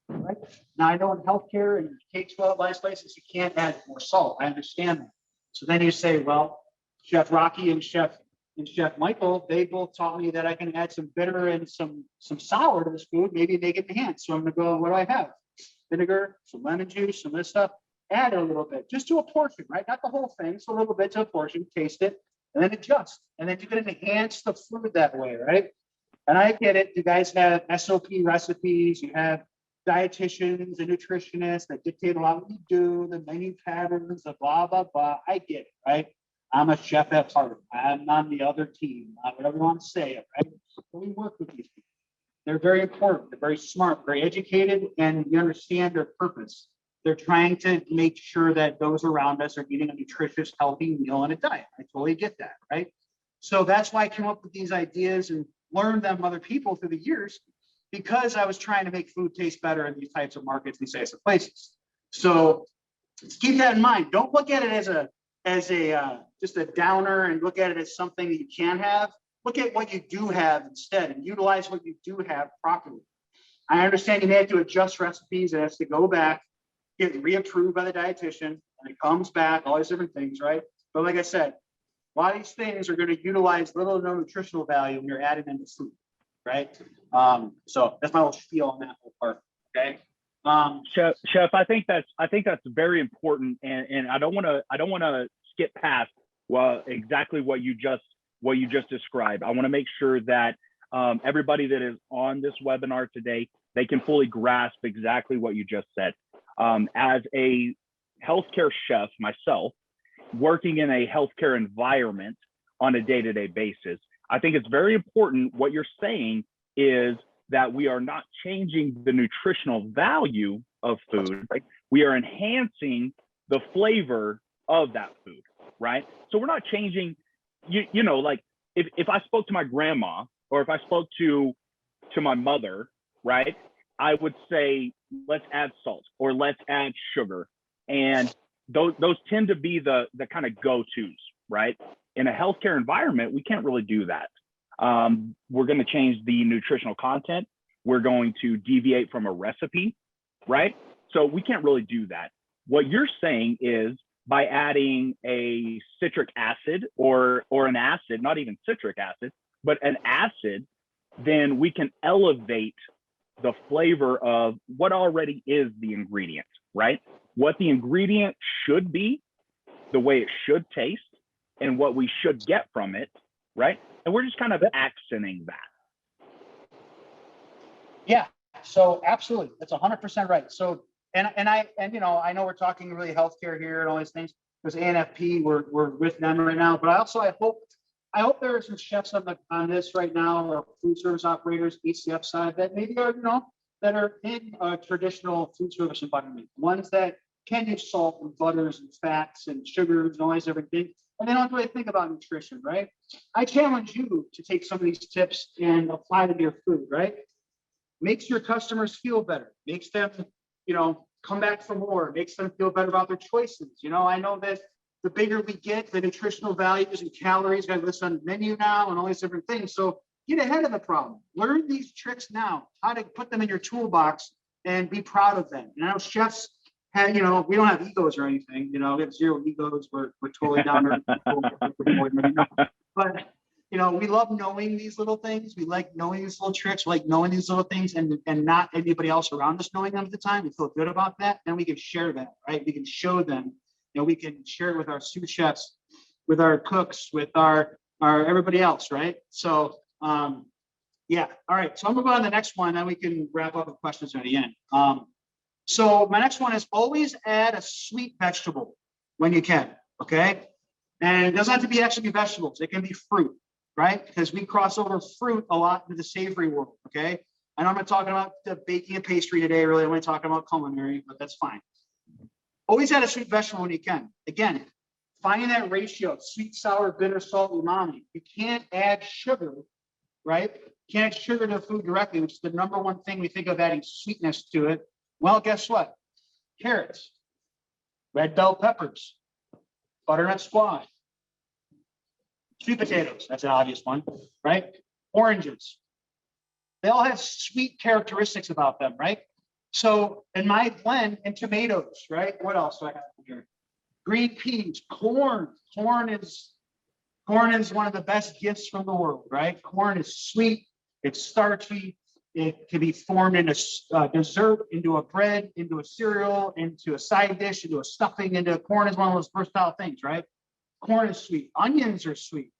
Right? Now, I know in healthcare and K-12 last places, you can't add more salt. I understand that. So then you say, well, Chef Rocky and Chef Michael, they both taught me that I can add some bitter and some sour to this food, maybe make it enhance. So I'm gonna go, what do I have? Vinegar, some lemon juice, some of this stuff. Add it a little bit, just to a portion, right? Not the whole thing, so a little bit to a portion, taste it, and then adjust. And then you can enhance the food that way, right? And I get it. You guys have SOP recipes, you have dietitians and nutritionists that dictate a lot what you do, the menu patterns, the blah, blah, blah. I get it, right? I'm a chef at heart. I'm on the other team, whatever you want to say it, right? But we work with these people. They're very important. They're very smart, very educated, and we understand their purpose. They're trying to make sure that those around us are eating a nutritious, healthy meal and a diet. I totally get that, right? So that's why I came up with these ideas and learned them from other people through the years, because I was trying to make food taste better in these types of markets, these types of places. So keep that in mind. Don't look at it as just a downer and look at it as something that you can have. Look at what you do have instead and utilize what you do have properly. I understand you may have to adjust recipes. It has to go back, get reapproved by the dietitian, and it comes back, all these different things, right? But like I said, a lot of these things are going to utilize little or no nutritional value when you're adding them to food, right? So that's my little spiel on that whole part. Okay. Chef, I think that's very important, and I don't want to skip past exactly what you just described. I want to make sure that everybody that is on this webinar today, they can fully grasp exactly what you just said. As a healthcare chef myself, working in a healthcare environment on a day-to-day basis, I think it's very important. What you're saying is that we are not changing the nutritional value of food, right? We are enhancing the flavor of that food, right? So we're not changing, you know, like if I spoke to my grandma or if I spoke to my mother, right? I would say, let's add salt or let's add sugar. And those tend to be the kind of go-tos, right? In a healthcare environment, we can't really do that. We're going to change the nutritional content. We're going to deviate from a recipe, right? So we can't really do that. What you're saying is by adding a citric acid or an acid, not even citric acid, but an acid, then we can elevate the flavor of what already is the ingredient, right? What the ingredient should be, the way it should taste, and what we should get from it, right? And we're just kind of accenting that. Yeah, so absolutely, that's 100% right. So, and you know, I know we're talking really healthcare here and all these things because ANFP, we're with them right now. But I hope there are some chefs on this right now, or food service operators, HCF side, that maybe are, you know, that are in a traditional food service environment, ones that can use salt and butters and fats and sugars and all these everything, and they don't really think about nutrition, right? I challenge you to take some of these tips and apply them to your food, right? Makes your customers feel better, makes them, you know, come back for more, makes them feel better about their choices. You know, I know that the bigger we get, the nutritional values and calories got listed on the menu now and all these different things. So get ahead of the problem. Learn these tricks now, how to put them in your toolbox and be proud of them. You know, chefs have, you know, we don't have egos or anything, you know, we have zero egos. We're totally down there. But, you know, we love knowing these little things. We like knowing these little tricks, we like knowing these little things and not anybody else around us knowing them at the time. We feel good about that. And we can share that, right? We can show them, you know, we can share it with our sous chefs, with our cooks, with our everybody else, right? So, yeah. All right. So I'm gonna go on to the next one, then we can wrap up with questions at the end. So my next one is always add a sweet vegetable. when you can, okay? And it doesn't have to be actually vegetables. It can be fruit, right? Because we cross over fruit a lot into the savory world, okay? I know I'm not talking about the baking and pastry today, really. I'm only talking about culinary, but that's fine. Always add a sweet vegetable when you can. Again, finding that ratio of sweet, sour, bitter, salt, umami. You can't add sugar, right? You can't add sugar to food directly, which is the number one thing we think of adding sweetness to it. Well, guess what? Carrots, red bell peppers, butternut squash, sweet potatoes, that's an obvious one, right? Oranges. They all have sweet characteristics about them, right? So in my blend, and tomatoes, right? What else do I have here? Green peas, corn. Corn is one of the best gifts from the world, right? Corn is sweet, it's starchy, it can be formed into a dessert, into a bread, into a cereal, into a side dish, into a stuffing, corn is one of those versatile things, right? Corn is sweet, onions are sweet.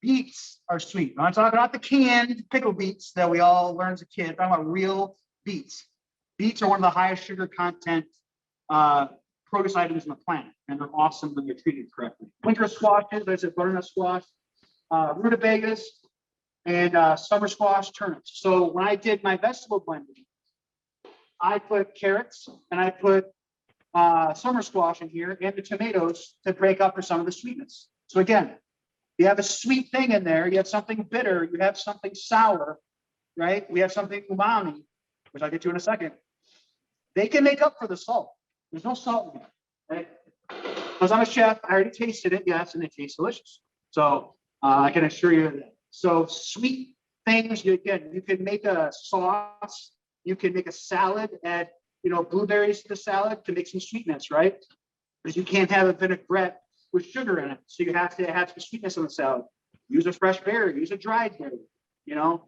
Beets are sweet. I'm not talking about the canned pickle beets that we all learned as a kid. I'm talking about real beets. Beets are one of the highest sugar content produce items on the planet, and they're awesome when they're treated correctly. Winter squashes, there's a butternut squash, rutabagas, and summer squash, turnips. So when I did my vegetable blending, I put carrots and I put summer squash in here and the tomatoes to break up for some of the sweetness. So again, you have a sweet thing in there, you have something bitter, you have something sour, right? We have something umami, which I'll get to in a second. They can make up for the salt. There's no salt in it, right? Because I'm a chef, I already tasted it, yes, and it tastes delicious. So I can assure you of that. So sweet things, you can make a sauce, you can make a salad, add blueberries to the salad to make some sweetness, right? Because you can't have a vinaigrette with sugar in it. So you have to have some sweetness on the salad. Use a fresh berry, use a dried berry,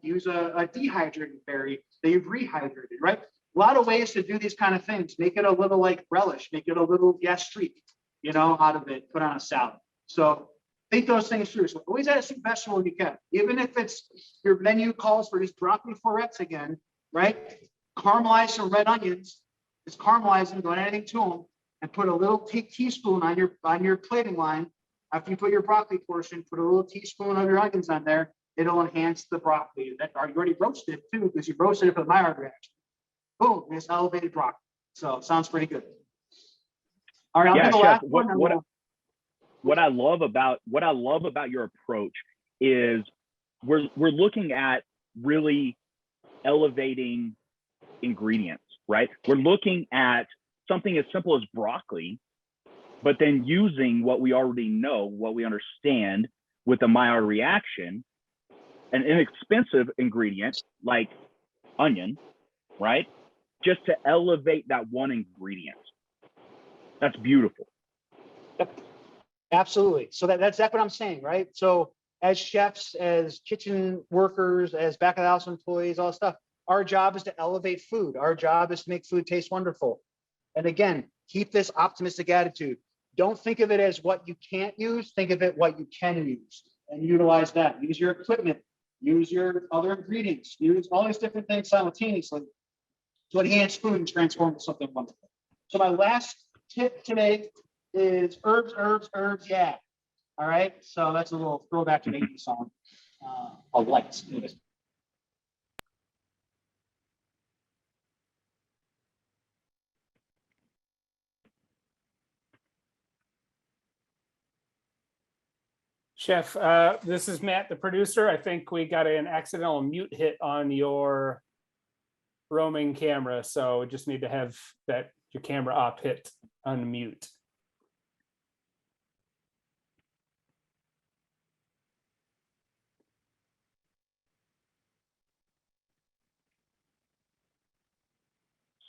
use a dehydrated berry that you've rehydrated, right? A lot of ways to do these kind of things. Make it a little like relish, make it a little gastrique, out of it, put on a salad. So think those things through. So always add a sweet vegetable if you can. Even if it's your menu calls for these broccoli florets again, right? Caramelize some red onions, just caramelize them, don't add anything to them, and put a little teaspoon on your plating line. After you put your broccoli portion, put a little teaspoon of your onions on there. It'll enhance the broccoli. That you already roasted too, because you roasted it for the Maillard reaction. Boom, it's elevated broccoli. So it sounds pretty good. All right, I'll do the last one. What I love about your approach is we're looking at really elevating ingredients, right? We're looking at something as simple as broccoli, but then using what we already know, what we understand with the Maillard reaction, an inexpensive ingredient like onion, right? Just to elevate that one ingredient. That's beautiful. Yep. Absolutely. So that's what I'm saying, right? So as chefs, as kitchen workers, as back of the house employees, all that stuff, our job is to elevate food. Our job is to make food taste wonderful. And again, keep this optimistic attitude. Don't think of it as what you can't use. Think of it what you can use and utilize that. Use your equipment, use your other ingredients, use all these different things simultaneously to enhance food and transform it to something wonderful. So my last tip today is herbs, yeah. All right, so that's a little throwback to an 80s song. Lights. Chef, this is Matt, the producer. I think we got an accidental mute hit on your roaming camera, so we just need to have that your camera op hit unmute.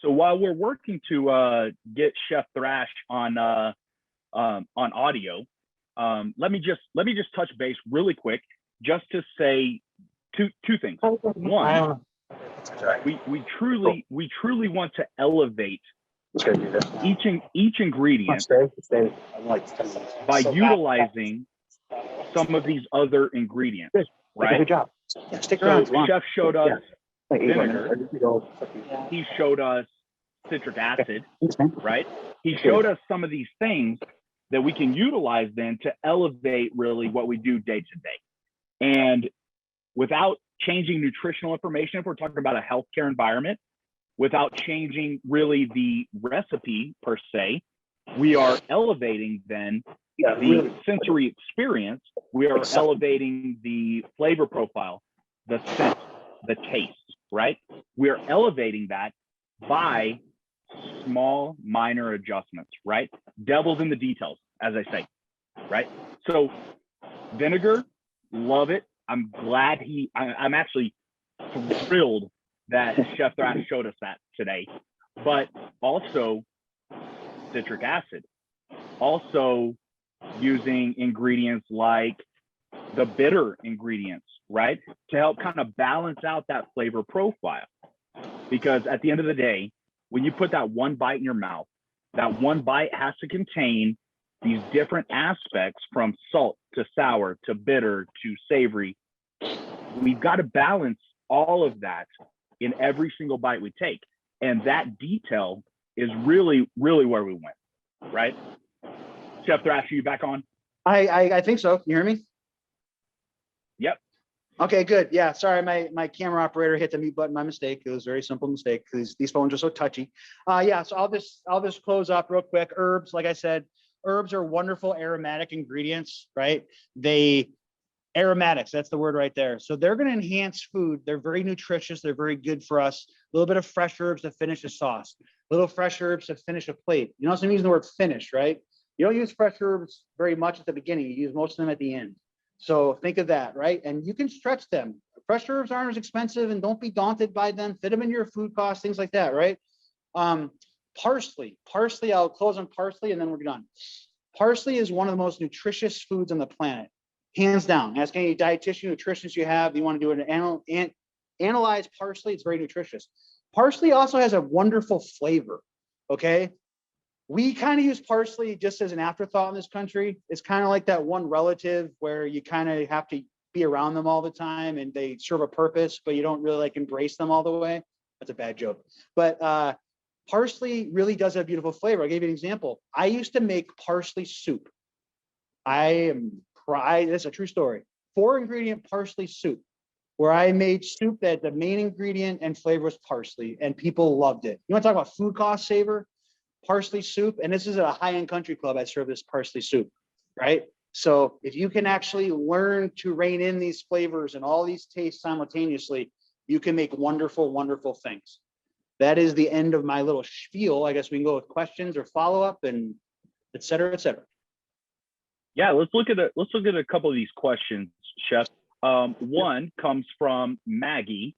So while we're working to get Chef Thrash on audio, let me just touch base really quick, just to say two things. One, we truly want to elevate each ingredient by utilizing some of these other ingredients, right? Good job. Yeah, stick around. So Chef showed us vinegar. He showed us citric acid, right? He showed us some of these things that we can utilize then to elevate really what we do day to day. And without changing nutritional information, if we're talking about a healthcare environment, without changing really the recipe per se, we are elevating then the sensory experience. We are elevating the flavor profile, the scent, the taste, right? We are elevating that by small, minor adjustments, right? Devil's in the details, as I say, right? So vinegar, love it. I'm glad I'm actually thrilled that Chef Thrash showed us that today, but also citric acid, also using ingredients like the bitter ingredients, right? To help kind of balance out that flavor profile. Because at the end of the day, when you put that one bite in your mouth, that one bite has to contain these different aspects from salt to sour to bitter to savory. We've got to balance all of that in every single bite we take. And that detail is really, really where we went, right? Chef Thrash, are you back on? I think so. Can you hear me? Yep. Okay, good. Yeah, sorry, my camera operator hit the mute button by mistake. It was a very simple mistake because these phones are so touchy. Yeah, so I'll just close up real quick. Herbs, like I said, herbs are wonderful aromatic ingredients, right? Aromatics, that's the word right there. So they're going to enhance food. They're very nutritious. They're very good for us. A little bit of fresh herbs to finish a sauce, little fresh herbs to finish a plate. You notice I'm using the word finish, right? You don't use fresh herbs very much at the beginning. You use most of them at the end. So think of that, right? And you can stretch them. Fresh herbs aren't as expensive, and don't be daunted by them. Fit them in your food costs, things like that, right? Parsley, I'll close on parsley and then we're done. Parsley is one of the most nutritious foods on the planet, hands down. Ask any dietitian, nutritionist you have, you want to do an analyze parsley, it's very nutritious. Parsley also has a wonderful flavor, okay? We kind of use parsley just as an afterthought in this country. It's kind of like that one relative where you kind of have to be around them all the time and they serve a purpose, but you don't really like embrace them all the way. That's a bad joke. But parsley really does have a beautiful flavor. I'll give you an example. I used to make parsley soup. That's a true story. 4-ingredient parsley soup, where I made soup that the main ingredient and flavor was parsley, and people loved it. You want to talk about food cost saver? Parsley soup, and this is at a high-end country club. I serve this parsley soup, right? So if you can actually learn to rein in these flavors and all these tastes simultaneously, you can make wonderful, wonderful things. That is the end of my little spiel. I guess we can go with questions or follow-up and et cetera, et cetera. Yeah, let's look at a couple of these questions, Chef. One comes from Maggie,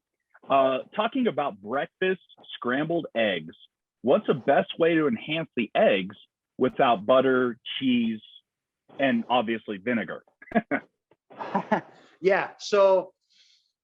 talking about breakfast scrambled eggs. What's the best way to enhance the eggs without butter, cheese, and obviously vinegar? Yeah, so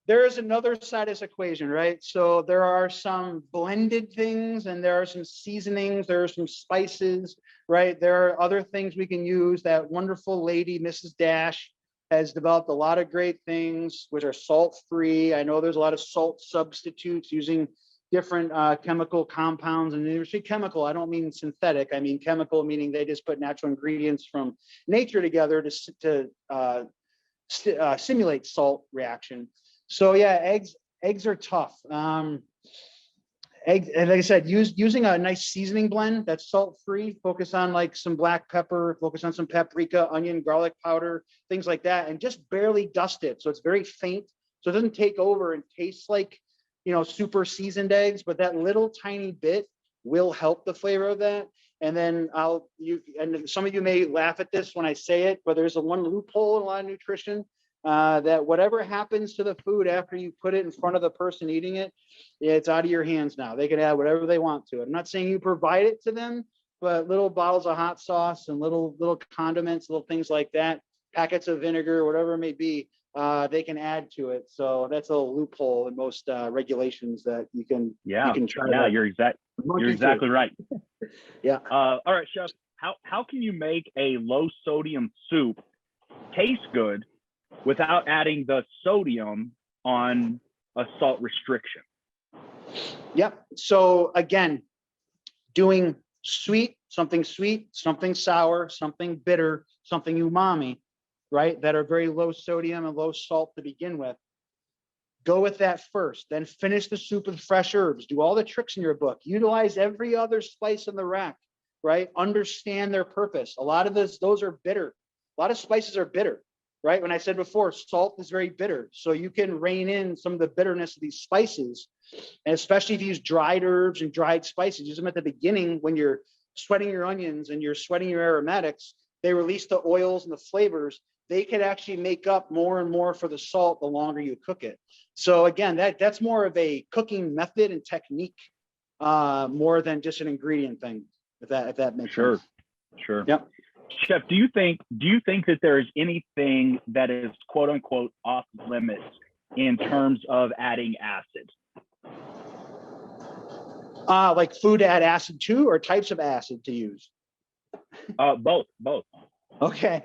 there's another side of this equation, right? So there are some blended things and there are some seasonings, there are some spices, right? There are other things we can use. That wonderful lady, Mrs. Dash, has developed a lot of great things which are salt-free. I know there's a lot of salt substitutes using different chemical compounds, and when you say chemical, I don't mean synthetic. I mean chemical, meaning they just put natural ingredients from nature together to simulate salt reaction. So yeah, eggs are tough. And like I said, using a nice seasoning blend that's salt-free. Focus on like some black pepper, focus on some paprika, onion, garlic powder, things like that, and just barely dust it so it's very faint, so it doesn't take over and taste like, you know, super seasoned eggs, but that little tiny bit will help the flavor of that. And then and some of you may laugh at this when I say it, but there's one loophole in a lot of nutrition, that whatever happens to the food after you put it in front of the person eating it, it's out of your hands now. They can add whatever they want to it. I'm not saying you provide it to them, but little bottles of hot sauce and little condiments, little things like that, packets of vinegar, whatever it may be, they can add to it. So that's a loophole in most regulations that you can try. Yeah, you're exactly right. Yeah. All right, Chef, how can you make a low sodium soup taste good without adding the sodium on a salt restriction? Yep. So again, doing sweet, something sweet, something sour, something bitter, something umami, right? That are very low sodium and low salt to begin with. Go with that first, then finish the soup with fresh herbs. Do all the tricks in your book. Utilize every other spice in the rack, right? Understand their purpose. A lot of those are bitter. A lot of spices are bitter, right? When I said before, salt is very bitter. So you can rein in some of the bitterness of these spices. And especially if you use dried herbs and dried spices, use them at the beginning when you're sweating your onions and you're sweating your aromatics, they release the oils and the flavors. They could actually make up more and more for the salt the longer you cook it. So again, that's more of a cooking method and technique, more than just an ingredient thing, if that makes sense. Sure. Yep. Chef, do you think that there is anything that is quote unquote off limits in terms of adding acid? Like food to add acid to, or types of acid to use? Both. Okay.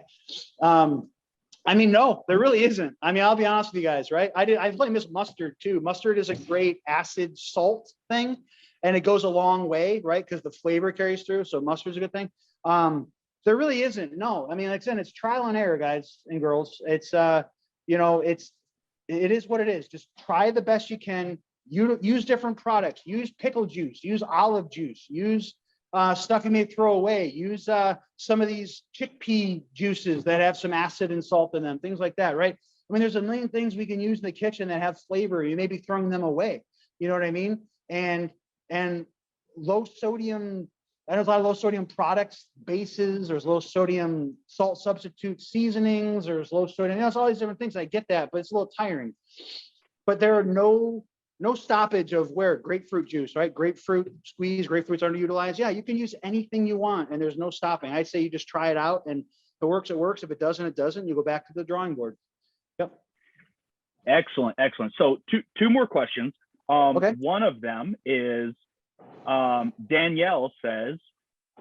I mean, no, there really isn't. I mean, I'll be honest with you guys, right? I really miss mustard too. Mustard is a great acid salt thing, and it goes a long way, right? Because the flavor carries through. So mustard's a good thing. There really isn't. No, I mean, like I said, it's trial and error, guys and girls. It's it is what it is. Just try the best you can. Use different products. Use pickle juice. Use olive juice. Use stuff you may throw away. Use some of these chickpea juices that have some acid and salt in them, things like that, right? I mean, there's a million things we can use in the kitchen that have flavor. You may be throwing them away. You know what I mean? And low sodium, I know there's a lot of low sodium products, bases, there's low sodium salt substitute seasonings, there's low sodium, there's all these different things. I get that, but it's a little tiring. But there are no stoppage of where grapefruit juice, right? Grapefruit squeeze, grapefruit's underutilized. Yeah, you can use anything you want and there's no stopping. I'd say you just try it out, and if it works, it works. If it doesn't, it doesn't. You go back to the drawing board. Yep. Excellent. So two more questions. Okay. One of them is Danielle says,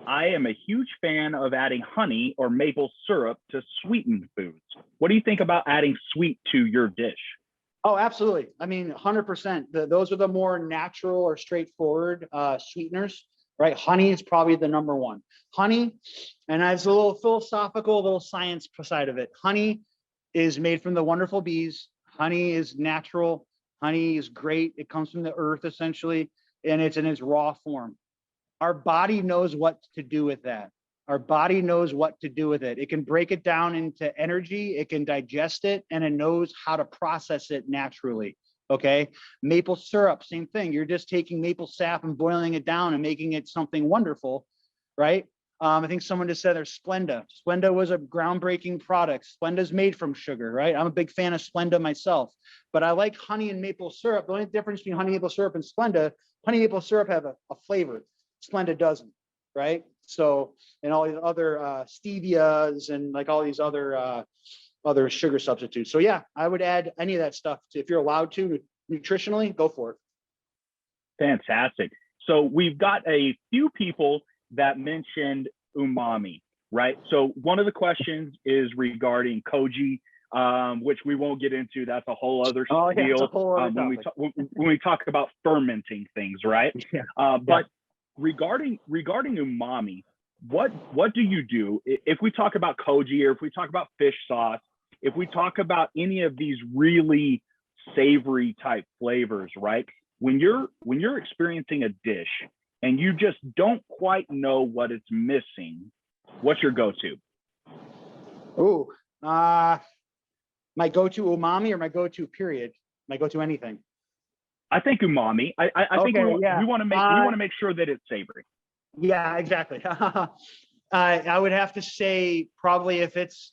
I am a huge fan of adding honey or maple syrup to sweeten foods. What do you think about adding sweet to your dish? Oh, absolutely. I mean, 100%. Those are the more natural or straightforward sweeteners, right? Honey is probably the number one. Honey, and as a little philosophical, a little science side of it. Honey is made from the wonderful bees. Honey is natural. Honey is great. It comes from the earth, essentially, and it's in its raw form. Our body knows what to do with that. Our body knows what to do with it. It can break it down into energy, it can digest it, and it knows how to process it naturally, okay? Maple syrup, same thing. You're just taking maple sap and boiling it down and making it something wonderful, right? I think someone just said there's Splenda. Splenda was a groundbreaking product. Splenda's made from sugar, right? I'm a big fan of Splenda myself, but I like honey and maple syrup. The only difference between honey maple syrup and Splenda, honey maple syrup have a flavor. Splenda doesn't, right? So, and all these other stevias and like all these other sugar substitutes. So yeah, I would add any of that stuff if you're allowed to nutritionally, go for it. Fantastic. So we've got a few people that mentioned umami, right? So one of the questions is regarding koji, which we won't get into. That's a whole other deal when we talk about fermenting things, right? Yeah. But regarding umami, what do you do if we talk about koji, or if we talk about fish sauce, if we talk about any of these really savory type flavors, right? When you're experiencing a dish and you just don't quite know what it's missing, what's your go-to? Oh, my go-to umami, or my go-to period? My go-to anything? I think umami. I think we want to make sure that it's savory. Yeah, exactly. I would have to say probably if it's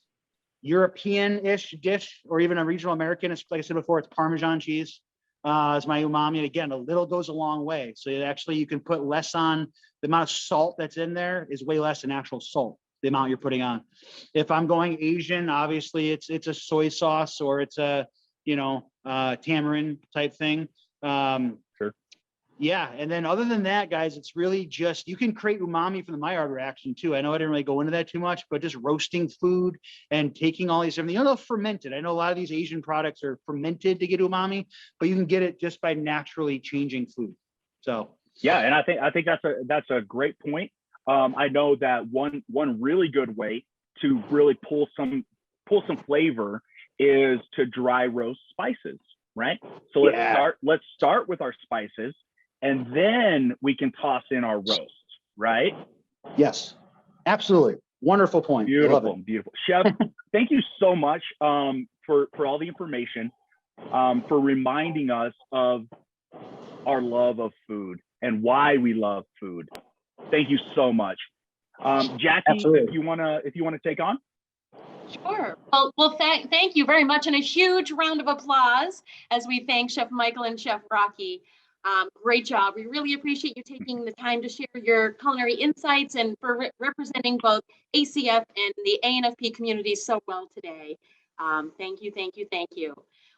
European-ish dish or even a regional American, it's, like I said before, it's Parmesan cheese. It's my umami. And again, a little goes a long way. So you can put less on. The amount of salt that's in there is way less than actual salt, the amount you're putting on. If I'm going Asian, obviously it's a soy sauce, or it's a, tamarind type thing. Sure. Yeah, and then other than that, guys, it's really just, you can create umami from the Maillard reaction too. I know I didn't really go into that too much, but just roasting food and taking all these different, fermented. I know a lot of these Asian products are fermented to get umami, but you can get it just by naturally changing food. So yeah, and I think that's a great point. I know that one really good way to really pull some flavor is to dry roast spices, right? So let's start with our spices, and then we can toss in our roast, right? Yes, absolutely. Wonderful point. I love Beautiful, it. beautiful. Chef, thank you so much for all the information, for reminding us of our love of food and why we love food. Thank you so much. Jackie, Absolutely. if you wanna take on. Sure. Well, thank you very much, and a huge round of applause as we thank Chef Michael and Chef Rocky. Great job. We really appreciate you taking the time to share your culinary insights and for representing both ACF and the ANFP community so well today. Thank you, thank you, thank you.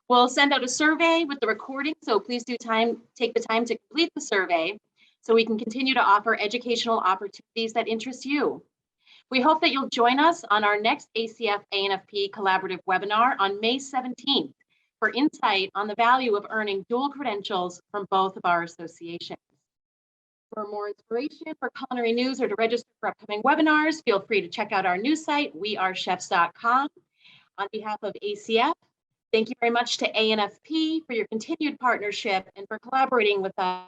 We'll send out a survey with the recording, so please take the time to complete the survey so we can continue to offer educational opportunities that interest you. We hope that you'll join us on our next ACF ANFP collaborative webinar on May 17th for insight on the value of earning dual credentials from both of our associations. For more inspiration for culinary news or to register for upcoming webinars, feel free to check out our news site, wearechefs.com. On behalf of ACF, thank you very much to ANFP for your continued partnership and for collaborating with us on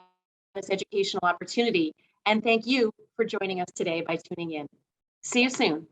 this educational opportunity. And thank you for joining us today by tuning in. See you soon.